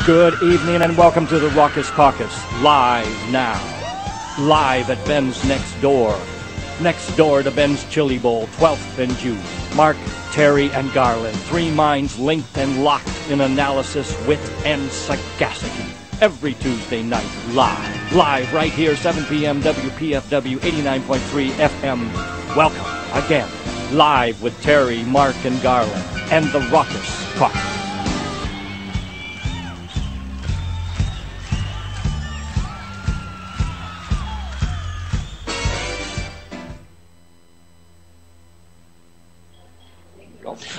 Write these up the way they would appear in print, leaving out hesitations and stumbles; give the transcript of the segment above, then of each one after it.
Good evening and welcome to the Raucous Caucus, live now. Live at Ben's Next Door. Next door to Ben's Chili Bowl, 12th and Juice. Mark, Terry, and Garland, three minds linked and locked in analysis, wit, and sagacity. Every Tuesday night, live. Live right here, 7 p.m. WPFW 89.3 FM. Welcome again. Live with Terry, Mark, and Garland, and the Raucous Caucus.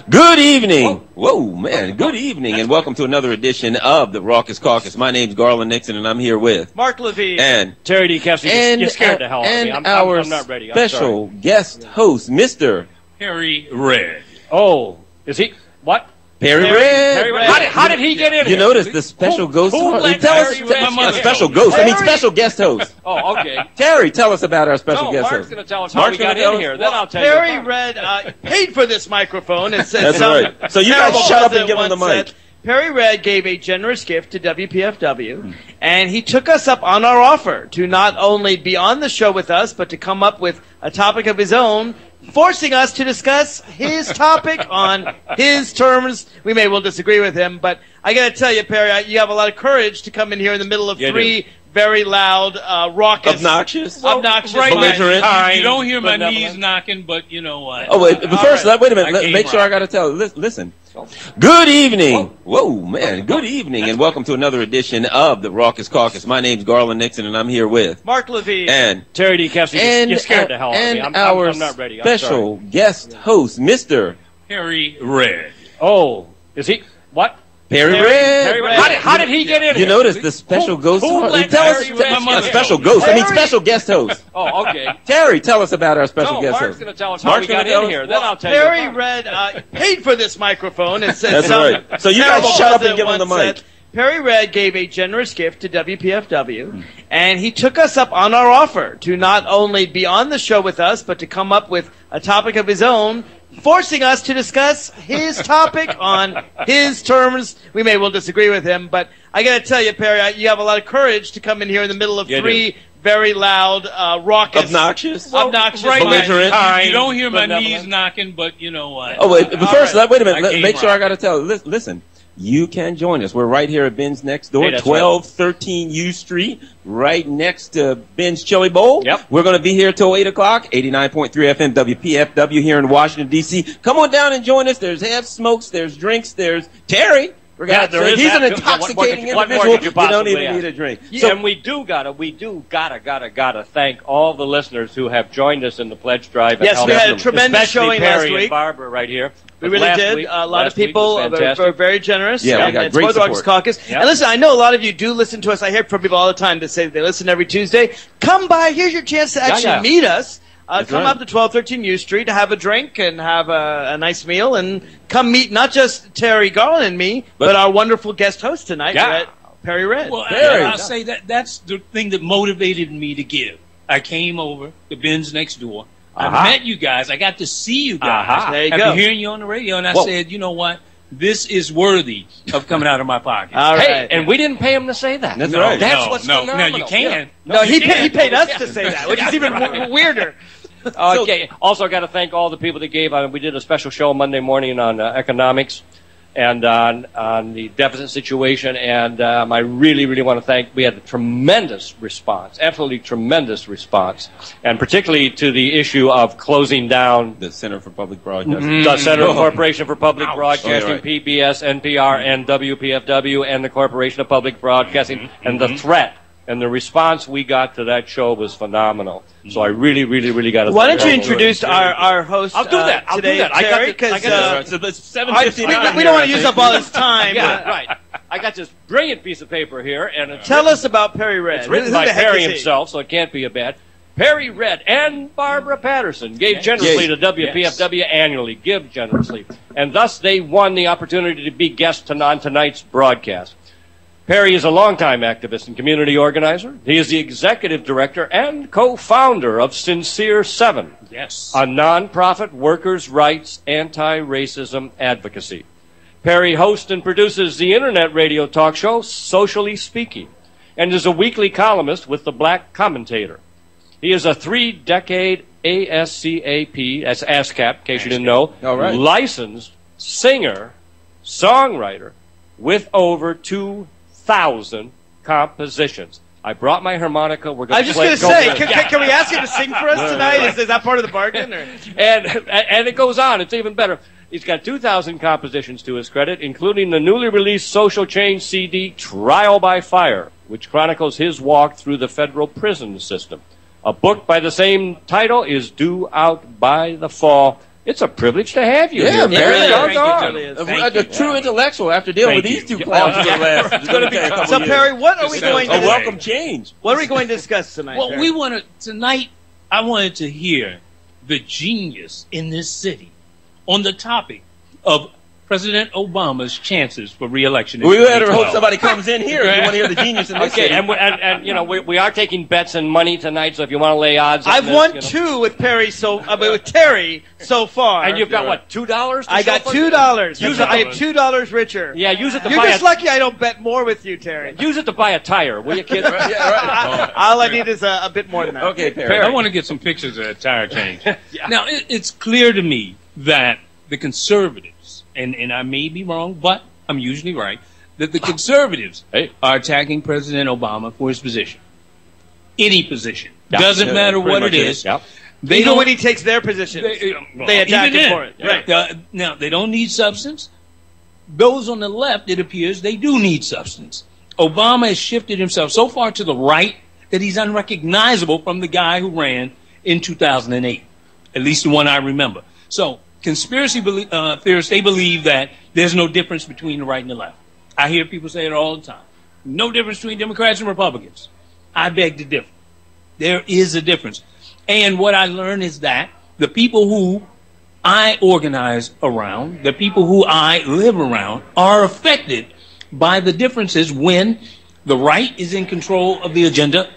Good evening. Whoa, man. Good evening, and welcome to another edition of the Raucous Caucus. My name's Garland Nixon, and I'm here with Mark Levine and Terry D. Kester. You scared the hell out of me. I'm not ready. Special guest host, Mr. Perry Red. Oh, is he? What? Perry Red. How did he get in You here? notice the special ghost host? Tell us. Special ghost. I mean, special guest host. Oh, okay. Terry, tell us about our special guest Mark's host. going to tell us how we got in here. Then I'll tell Perry you. Red paid for this microphone and said That's right. So you guys shut up and give him the mic. Perry Red gave a generous gift to WPFW, and he took us up on our offer to not only be on the show with us, but to come up with a topic of his own, forcing us to discuss his topic on his terms. We may well disagree with him, but I got to tell you, Perry, you have a lot of courage to come in here in the middle of three very loud, raucous, obnoxious, Right, you don't hear my knees knocking, but you know what? Oh, wait, but first, wait a minute. Make sure I got to tell. Listen. Good evening. Whoa, man. Good evening, and welcome to another edition of the Raucous Caucus. My name's Garland Nixon, and I'm here with Mark Levine and Terry D. Kester. You scared the hell out of me. I'm not ready. Special guest host, Mr. Perry Red. Oh, is he? What? Perry Red. How did he get in here? You notice the special ghost host? Tell us. Special ghost. I mean, special guest host. Oh, okay. Terry, tell us about our special guest Mark's host. going to tell us how we got in here. Then I'll tell you. Perry Red paid for this microphone and said That's right. So you guys shut up and give him the mic. Perry Red gave a generous gift to WPFW, and he took us up on our offer to not only be on the show with us, but to come up with a topic of his own, forcing us to discuss his topic on his terms. We may well disagree with him, but I got to tell you, Perry, you have a lot of courage to come in here in the middle of three very loud, raucous, obnoxious, belligerent. You don't hear my knees knocking, but you know what? Oh, wait, but first, wait a minute. Make sure I got to tell. Listen. You can join us. We're right here at Ben's Next Door, 1213 U Street, right next to Ben's Chili Bowl. Yep. We're going to be here till 8 o'clock, 89.3 FM WPFW here in Washington, D.C. Come on down and join us. There's half smokes, there's drinks, there's Terry. He's an intoxicating individual. You don't even need a drink. So, and we do gotta thank all the listeners who have joined us in the pledge drive. Yes, we had a tremendous showing Perry last week. And Barbara right here. We really did. A lot of people were very generous. Yeah, we got great support. The Raucous Caucus. Yep. And listen, I know a lot of you do listen to us. I hear from people all the time that say they listen every Tuesday. Come by. Here's your chance to actually meet us. Come up to 1213 U Street to have a drink and have a nice meal, and come meet not just Terry, Garland, and me, but our wonderful guest host tonight, Perry Red. Well, I'll say that's the thing that motivated me to give. I came over to Ben's Next Door. I met you guys. I got to see you guys. There you After go. hearing you on the radio, and I said, you know what? This is worthy of coming out of my pocket. All right. Hey, and we didn't pay him to say that. That's right. That's what's phenomenal. No, you can. No, he paid us to say that, which is even weirder. Okay. Also, got to thank all the people that gave. We did a special show Monday morning on economics and on the deficit situation, and I really want to thank. We had a tremendous response, absolutely tremendous response, and particularly to the issue of closing down the Center for Public Broadcasting, the Center Corporation for Public Broadcasting, PBS, NPR, and WPFW, and the Corporation of Public Broadcasting, and the threat. And the response we got to that show was phenomenal. So I really got to. Why don't you introduce our host? I'll do that. Today, Terry, because it's 7:59. We don't want to use up all his time. Yeah, right. I got this brilliant piece of paper here, and tell us about Perry Red. It's written by Perry himself, so it can't be a bad. Perry Red and Barbara Patterson gave generously to WPFW annually. Give generously, and thus they won the opportunity to be guests on tonight's broadcast. Perry is a longtime activist and community organizer. He is the executive director and co-founder of Sincere 7, a nonprofit workers' rights anti-racism advocacy. Perry hosts and produces the internet radio talk show Socially Speaking, and is a weekly columnist with the Black Commentator. He is a 3-decade ASCAP, that's ASCAP, in case you didn't know, licensed singer, songwriter, with over 2,000 compositions. I brought my harmonica. We're going to play. I was just going to say, can we ask you to sing for us tonight? Is that part of the bargain? Or? And it goes on. It's even better. He's got 2,000 compositions to his credit, including the newly released social change CD, Trial by Fire, which chronicles his walk through the federal prison system. A book by the same title is due out by the fall. It's a privilege to have you here. A true intellectual after dealing with these two clowns for the last. So, Perry, what are we going to welcome change? What are we going to discuss tonight? Well, Perry? tonight. I wanted to hear the genius in this city on the topic of President Obama's chances for re-election. We better hope somebody comes in here if you want to hear the genius in this city. And you know, we are taking bets and money tonight, so if you want to lay odds, I've won two with Perry with Terry so far. And you've got what, $2? I got $2. I am $2 richer. Yeah, use it to You're buy. You're just lucky I don't bet more with you, Terry. Use it to buy a tire, will you, kid? All I need is a bit more than that. Okay, Perry. I want to get some pictures of that tire change. Now, it's clear to me that the conservatives, and I may be wrong, but I'm usually right, that the conservatives are attacking President Obama for his position. Any position. Doesn't matter what it is. Even when he takes their position, they attack him for it. Right. Now, they don't need substance. Those on the left, it appears, they do need substance. Obama has shifted himself so far to the right that he's unrecognizable from the guy who ran in 2008, at least the one I remember. So, conspiracy theorists, they believe that there's no difference between the right and the left. I hear people say it all the time. No difference between Democrats and Republicans. I beg to differ. There is a difference. And what I learned is that the people who I organize around, the people who I live around, are affected by the differences when the right is in control of the agenda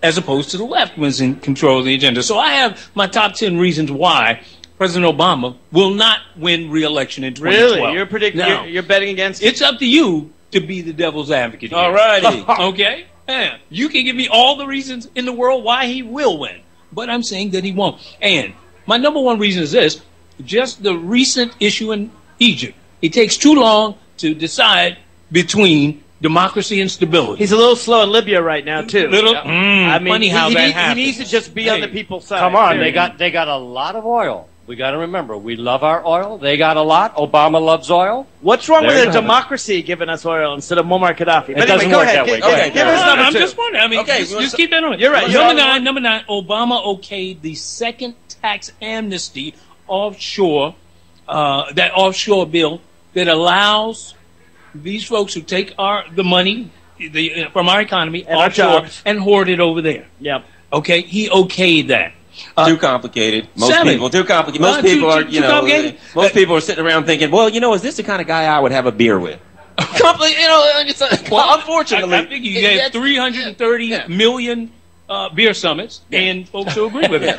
as opposed to the left when it's in control of the agenda. So I have my top 10 reasons why President Obama will not win re-election in 2012. Really? You're predicting? You're betting against it? It's up to you to be the devil's advocate here. All righty. Okay? Yeah. You can give me all the reasons in the world why he will win, but I'm saying that he won't. And my number one reason is this. Just the recent issue in Egypt. It takes too long to decide between democracy and stability. He's a little slow in Libya right now, too. I mean, funny how that happens. He needs to just be on the people's side. Come on, they got a lot of oil. We got to remember, we love our oil. They got a lot. Obama loves oil. What's wrong with a democracy giving us oil instead of Muammar Gaddafi? It doesn't work that way. Give us number two. I'm just wondering. I mean, just keep that on. You're right. Number nine, Obama okayed the second tax amnesty offshore, that offshore bill that allows these folks who take the money from our economy and offshore and hoard it over there. Yep. Okay, he okayed that. Too complicated. Most people too complicated. Most people are, most people are sitting around thinking, well, is this the kind of guy I would have a beer with? Unfortunately, I think you had 330 million beer summits, and folks who agree with it.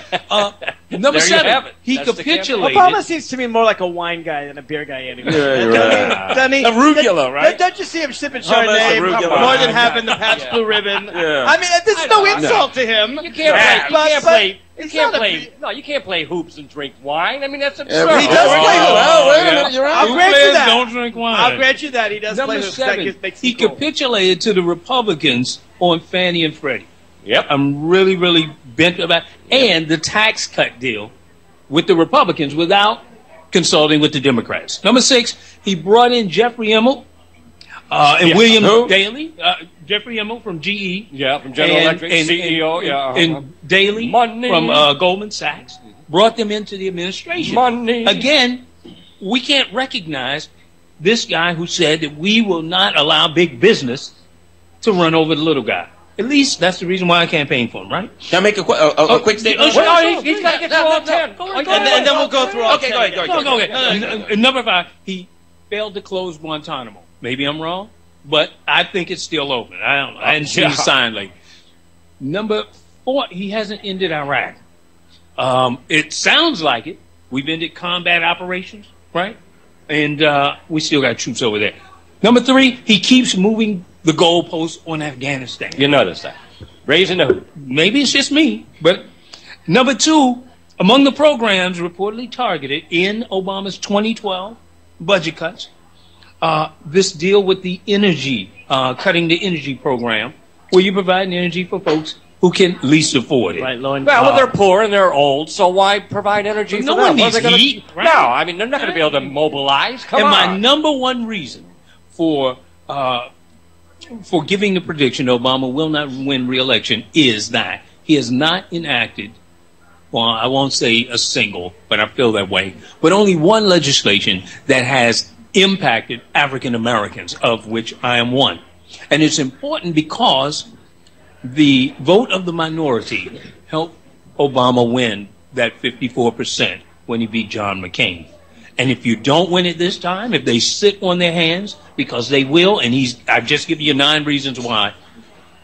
Number 7, he capitulated. Obama seems to me more like a wine guy than a beer guy anyway. Doesn't he? Arugula, right? Don't you see him sipping Chardonnay more than having the Pabst Blue Ribbon? I mean, this is no insult to him. You can't play. You can't play hoops and drink wine. I mean, that's absurd. He does play hoops. Well, wait a minute, you're right. I'll grant you that. Don't drink wine. I'll grant you that. He does play hoops. Number 7, he capitulated to the Republicans on Fannie and Freddie. Yep. I'm really, really bent about and the tax cut deal with the Republicans without consulting with the Democrats. Number 6, he brought in Jeffrey Immelt and William Daley. Jeffrey Immelt from GE. Yeah, from General Electric, CEO. And Daley from Goldman Sachs. Brought them into the administration. Again, we can't recognize this guy who said that we will not allow big business to run over the little guy. At least that's the reason why I campaigned for him, right? Can I make a quick statement? He's got to get through all 10. And then we'll go through all 10. Go ahead. Number 5, he failed to close Guantanamo. Maybe I'm wrong, but I think it's still open. I hadn't seen the sign lately. Number 4, he hasn't ended Iraq. It sounds like it. We've ended combat operations, right? and we still got troops over there. Number 3, he keeps moving the goalposts on Afghanistan. You notice that. Raising the hoop. Maybe it's just me, but number 2, among the programs reportedly targeted in Obama's 2012 budget cuts, this deal with the energy, cutting the energy program, where you provide energy for folks who can least afford it. Right, well, they're poor and they're old, so why provide energy for no them? one needs heat, right? No, I mean, they're not going to be able to mobilize. Come on. My number 1 reason for giving the prediction Obama will not win re-election is that he has not enacted, well, I won't say a single, but I feel that way, but only one legislation that has impacted African Americans, of which I am one. And it's important because the vote of the minority helped Obama win that 54% when he beat John McCain. And if you don't win it this time, if they sit on their hands, because they will, and I've just given you 9 reasons why,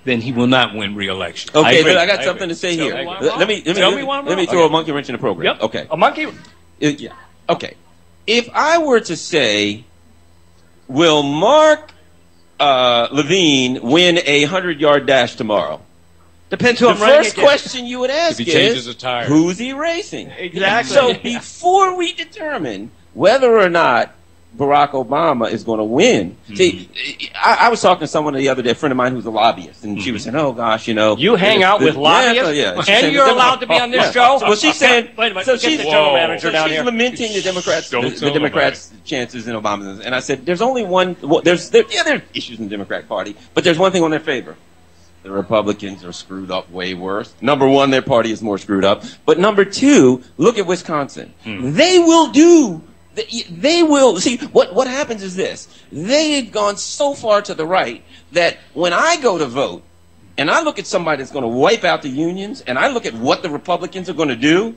then he will not win re-election. Okay, but I got something to say here. Let me throw a monkey wrench in the program. Yep. Okay. A monkey? Yeah. Okay. If I were to say, will Mark Levine win a 100-yard dash tomorrow? Depends who I'm running against. The first question you would ask is, who's he racing? Exactly. So before we determine whether or not Barack Obama is going to win. See, I was talking to someone the other day, a friend of mine who's a lobbyist, and she was saying, oh, gosh, you know. You hang out with lobbyists? Yeah. And you're allowed to be on this show? Well, she's saying, wait a minute, so she's she's the general manager down she's here. lamenting the Democrats' chances in Obama's. And I said, there's only one, there are issues in the Democratic Party, but there's one thing on their favor. The Republicans are screwed up way worse. Number 1, their party is more screwed up. But number 2, look at Wisconsin. They will do. They will see what happens is this. They've gone so far to the right that when I go to vote and I look at somebody that's going to wipe out the unions and I look at what the Republicans are going to do,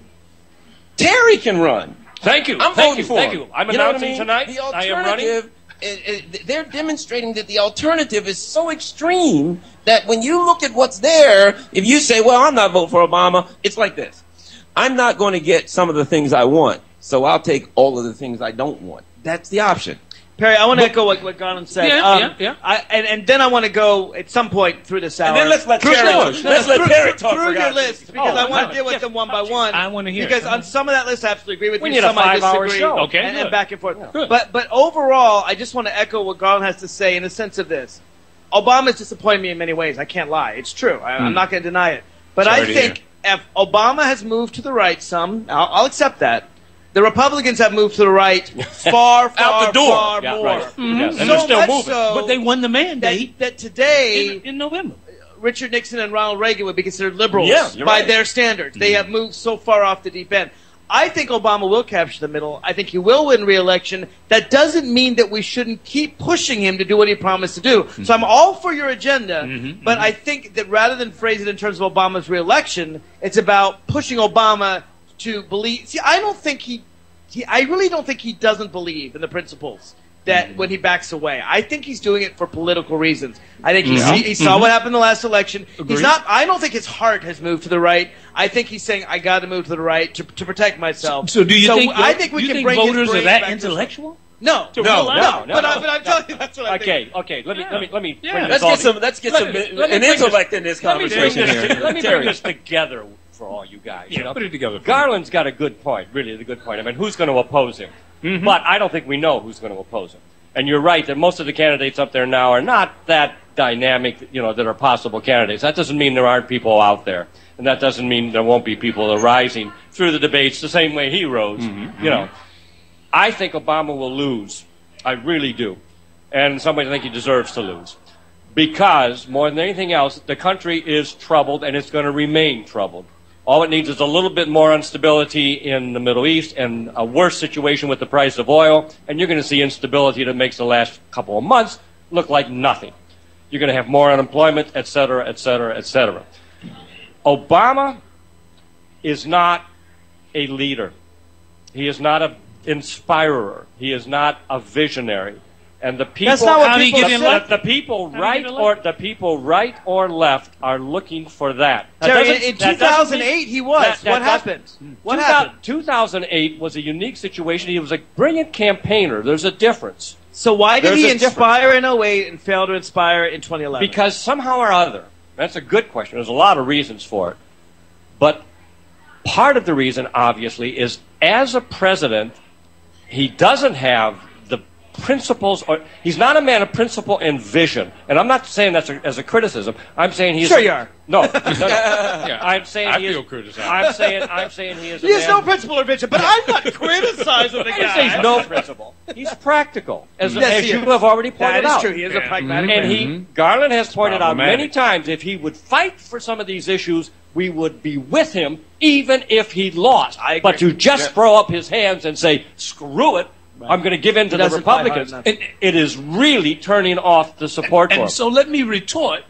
Terry can run. Thank you. I'm voting for him. Thank you. I'm announcing tonight. The I am running. They're demonstrating that the alternative is so extreme that when you look at what's there, if you say, well, I'm not voting for Obama, it's like this. I'm not going to get some of the things I want, so I'll take all of the things I don't want. That's the option. Perry, I want to echo what Garland said. Yeah. And then I want to go at some point through this hour. And then let's let Perry talk through your list, because I want to deal with them one by one. I want to hear. Because on some of that list, I absolutely agree with you. We need some a 5-hour I disagree. show. Okay, and back and forth. Good. But overall, I just want to echo what Garland has to say in the sense of this. Obama's disappointed me in many ways. I can't lie. It's true. I'm not going to deny it. But I think if Obama has moved to the right some, I'll accept that. The Republicans have moved to the right far more. Right. And So they're still much moving. so But they won the mandate that today in November. Richard Nixon and Ronald Reagan would be considered liberals by their standards. They have moved so far off the deep end. I think Obama will capture the middle. I think he will win re-election. That doesn't mean that we shouldn't keep pushing him to do what he promised to do. So I'm all for your agenda, but I think that rather than phrase it in terms of Obama's re-election, it's about pushing Obama to believe. See, I really don't think he doesn't believe in the principles that when he backs away. I think he's doing it for political reasons. I think he saw what happened in the last election. Agreed. I don't think his heart has moved to the right. I think he's saying, I got to move to the right to protect myself. So do you think? I think we can bring voters his are brain that back intellectual? No. No. But I'm telling you, that's what I think. Okay. Let me. Yeah. Let's get some intellect in this conversation here. Let me bring this together for all you guys. Yeah, put it together. Garland's got a good point, really the good point. I mean, who's going to oppose him? But I don't think we know who's going to oppose him. And you're right that most of the candidates up there now are not that dynamic, that are possible candidates. That doesn't mean there aren't people out there. And that doesn't mean there won't be people arising through the debates the same way he rose. I think Obama will lose. I really do. And in some ways I think he deserves to lose. Because, more than anything else, the country is troubled and it's going to remain troubled. All it needs is a little bit more instability in the Middle East and a worse situation with the price of oil, and you're going to see instability that makes the last couple of months look like nothing. You're going to have more unemployment, et cetera, et cetera, et cetera. Obama is not a leader. He is not an inspirer. He is not a visionary. And the people, That's not what people the people right or left are looking for that. Terry, in 2008, he was. What happened? What happened? 2008 was a unique situation. He was a brilliant campaigner. There's a difference. So why did he inspire in 08 and fail to inspire in 2011? Because somehow or other, that's a good question. There's a lot of reasons for it. But part of the reason, obviously, is as a president, he doesn't have the principles, or he's not a man of principle and vision. And I'm not saying that as a criticism. I'm saying he's sure you are. No. Yeah, I'm saying I feel criticized. I'm saying he is. He has no principle or vision, but I'm not criticizing the guy. He's no principle. He's practical, as you have already pointed out. That is true. He is a pragmatic man. And Garland has pointed out many times, if he would fight for some of these issues, we would be with him, even if he lost. But to just throw up his hands and say, screw it, I'm going to give in to the Republicans, it is really turning off the support for him. And so let me retort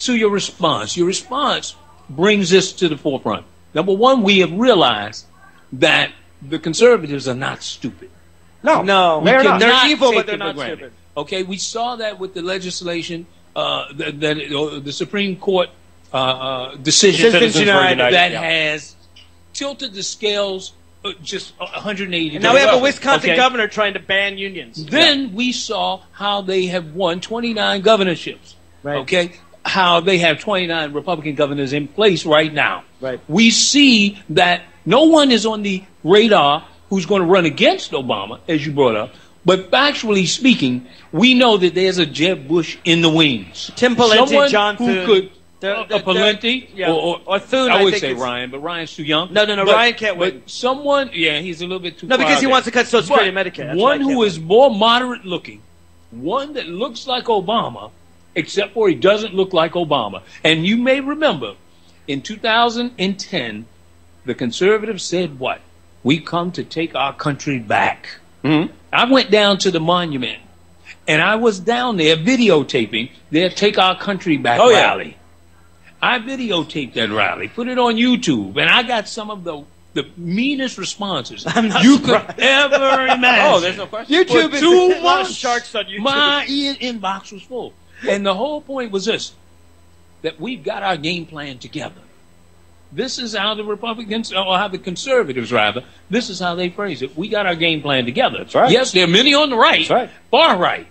to your response. Your response brings this to the forefront. Number one, we have realized that the conservatives are not stupid. No, they're evil, but they're not stupid. Okay, we saw that with the legislation, the Supreme Court decision that has tilted the scales just 180 and now we have a Wisconsin governor trying to ban unions. Then we saw how they have won 29 governorships. Right. Okay, how they have 29 Republican governors in place right now. Right. We see that no one is on the radar who's going to run against Obama, as you brought up. But factually speaking, we know that there's a Jeb Bush in the wings. Tim Pawlenty, someone John who Thune. Could Pawlenty, or Thune. I would say Ryan, but Ryan's too young. No, Ryan can't win. But someone, he's a little bit too. No, because he wants to cut Social Security and Medicare. One who is more moderate looking, one that looks like Obama, except for he doesn't look like Obama. And you may remember, in 2010, the conservatives said what? We come to take our country back. Mm-hmm. I went down to the monument, and I was down there videotaping their Take Our Country Back rally. I videotaped that rally, put it on YouTube, and I got some of the meanest responses you could ever imagine. Oh, there's no question. YouTube is a lot of sharks on YouTube. My inbox was full. And the whole point was this, that we've got our game plan together. This is how the Republicans, or how the conservatives, rather, this is how they phrase it. We got our game plan together. That's right. Yes, there are many on the right, far right,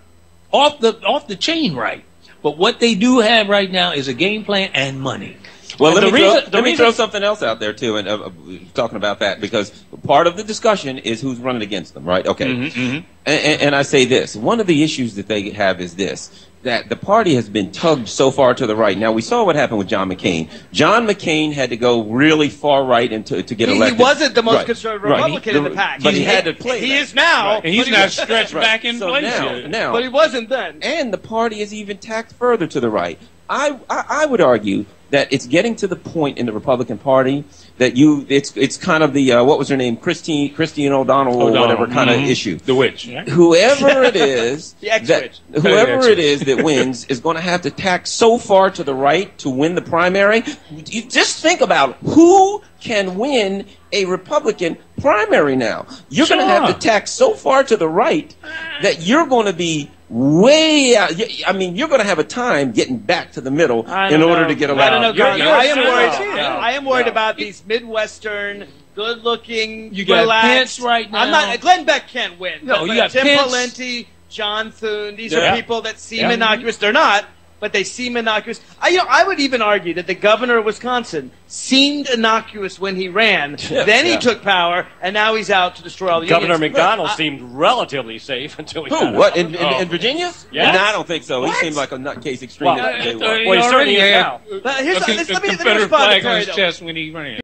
off the chain right. But what they do have right now is a game plan and money. Well, let me throw something else out there, too, and talking about that, because part of the discussion is who's running against them, right? Okay. Mm-hmm, mm-hmm. And I say this. One of the issues that they have is this, that the party has been tugged so far to the right. Now, we saw what happened with John McCain. John McCain had to go really far right to get elected. He wasn't the most conservative Republican in the pack. But he had to play He is now. Right. And he's not stretched back in place now. But he wasn't then. And the party is even tacked further to the right. I would argue that it's getting to the point in the Republican Party that it's kind of the what was her name, Christine O'Donnell or whatever kind of issue. The witch. Right? Whoever it is, the ex-witch. Whoever it is that wins is going to have to tack so far to the right to win the primary. You just think about who can win a Republican primary now. You're going to have to tack so far to the right that you're going to be way out. I mean, you're going to have a time getting back to the middle in order to get elected. I don't know. I am worried about these Midwestern, good-looking, you got Pence right now. I'm not. Glenn Beck can't win. No, you got Tim Pence. Pawlenty, John Thune. These are people that seem innocuous. They're not, but they seem innocuous. I would even argue that the governor of Wisconsin seemed innocuous when he ran. Then he took power, and now he's out to destroy all the Governor unions. McDonald seemed relatively safe until he got What, in Virginia? Yeah. No, I don't think so. He seemed like a nutcase extreme. Well, he certainly is now. But here's, a let me Confederate respond flag to on Terry, his though. chest when he ran.